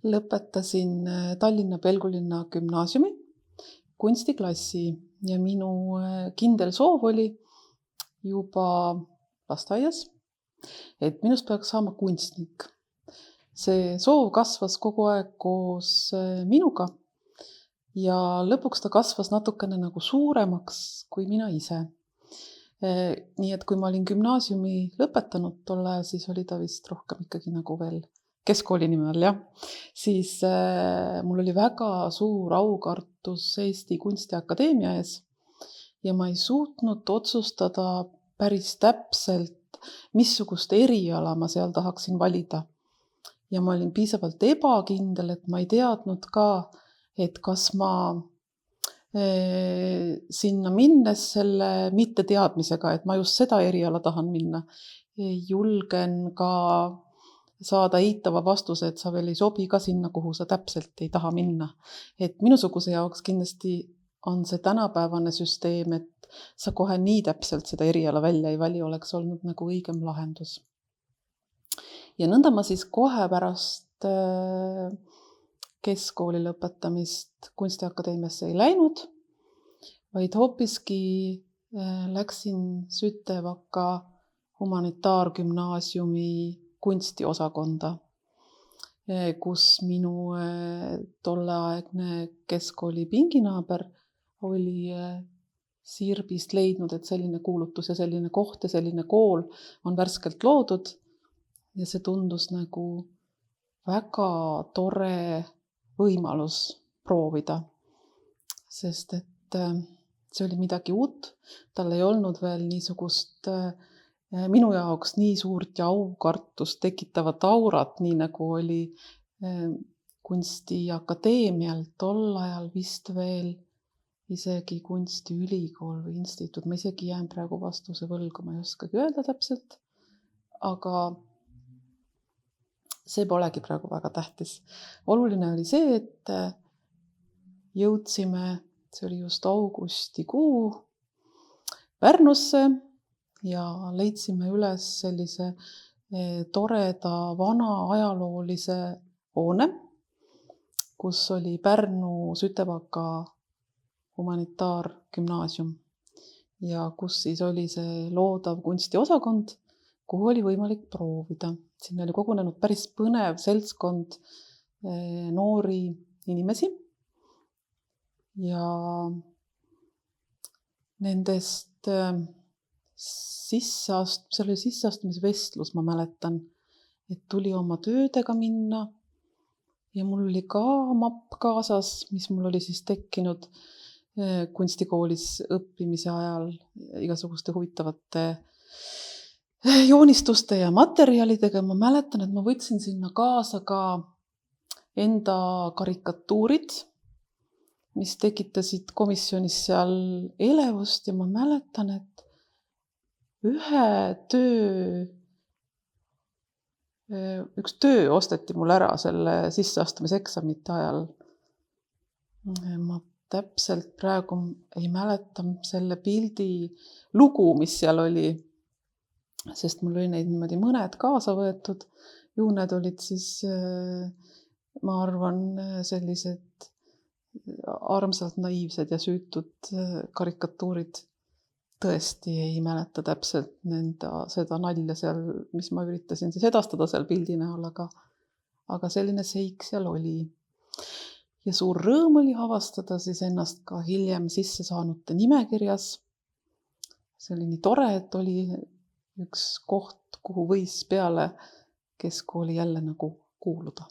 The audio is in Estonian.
Lõpetasin Tallinna Pelgulinna gümnaasiumi kunstiklassi ja minu kindel soov oli juba lasteaias, et minust peaks saama kunstnik. See soov kasvas kogu aeg koos minuga ja lõpuks ta kasvas natukene nagu suuremaks kui mina ise. Nii et kui ma olin gümnaasiumi lõpetanud tol ajal, siis oli ta vist rohkem ikkagi nagu veel keskkooli nime all, jah. Siis mul oli väga suur aukartus Eesti Kunstiakadeemia ees ja ma ei suutnud otsustada päris täpselt, missugust eriala ma seal tahaksin valida. Ja ma olin piisavalt ebakindel, et ma ei teadnud ka, et kas ma sinna minnes selle mitte teadmisega, et ma just seda eriala tahan minna. Julgen ka saada eitava vastuse, et sa veel ei sobi ka sinna, kuhu sa täpselt ei taha minna. Et minusuguse jaoks kindlasti on see tänapäevane süsteem, et sa kohe nii täpselt seda eriala välja ei vali, oleks olnud nagu õigem lahendus. Ja nõnda ma siis kohe pärast keskkooli lõpetamist Kunstiakadeemiasse ei läinud, vaid hoopiski läksin Sütevaka humanitaargümnaasiumi kunstiosakonda, kus minu tolleaegne keskkooli pinginaaber oli Sirbist leidnud, et selline kuulutus ja selline koht ja selline kool on värskelt loodud ja see tundus nagu väga tore võimalus proovida, sest et see oli midagi uut, tal ei olnud veel niisugust minu jaoks nii suurt ja aukartust tekitavat aurat, nii nagu oli Kunstiakadeemial tol ajal vist veel isegi kunstiülikool või instituut. Ma isegi jään praegu vastuse võlgu, ma ei oskagi öelda täpselt, aga see polegi praegu väga tähtis. Oluline oli see, et jõudsime, see oli just augustikuu, Pärnusse ja leidsime üles sellise toreda vana ajaloolise hoone, kus oli Pärnu Sütevaka humanitaargümnaasium ja kus siis oli see loodav kunstiosakond, kuhu oli võimalik proovida. Siin oli kogunenud päris põnev seltskond noori inimesi ja nendest see oli sisseastumisvestlus, ma mäletan, et tuli oma töödega minna ja mul oli ka mapp kaasas, mis mul oli siis tekkinud kunstikoolis õppimise ajal igasuguste huvitavate joonistuste ja materjalidega. Ma mäletan, et ma võtsin sinna kaasa ka enda karikatuurid, mis tekitasid komisjonis seal elevust ja ma mäletan, et üks töö osteti mul ära selle sisseastumiseksamite ajal. Ma täpselt praegu ei mäleta selle pildi lugu, mis seal oli, sest mul oli neid niimoodi mõned kaasa võetud. Ju need olid siis, ma arvan, sellised armsalt naiivsed ja süütud karikatuurid. Tõesti ei mäleta täpselt seda nalja seal, mis ma üritasin siis edastada seal pildi näol, aga selline seik seal oli. Ja suur rõõm oli avastada siis ennast ka hiljem sisse saanute nimekirjas. See oli nii tore, et oli üks koht, kuhu võis peale keskkooli jälle nagu kuuluda.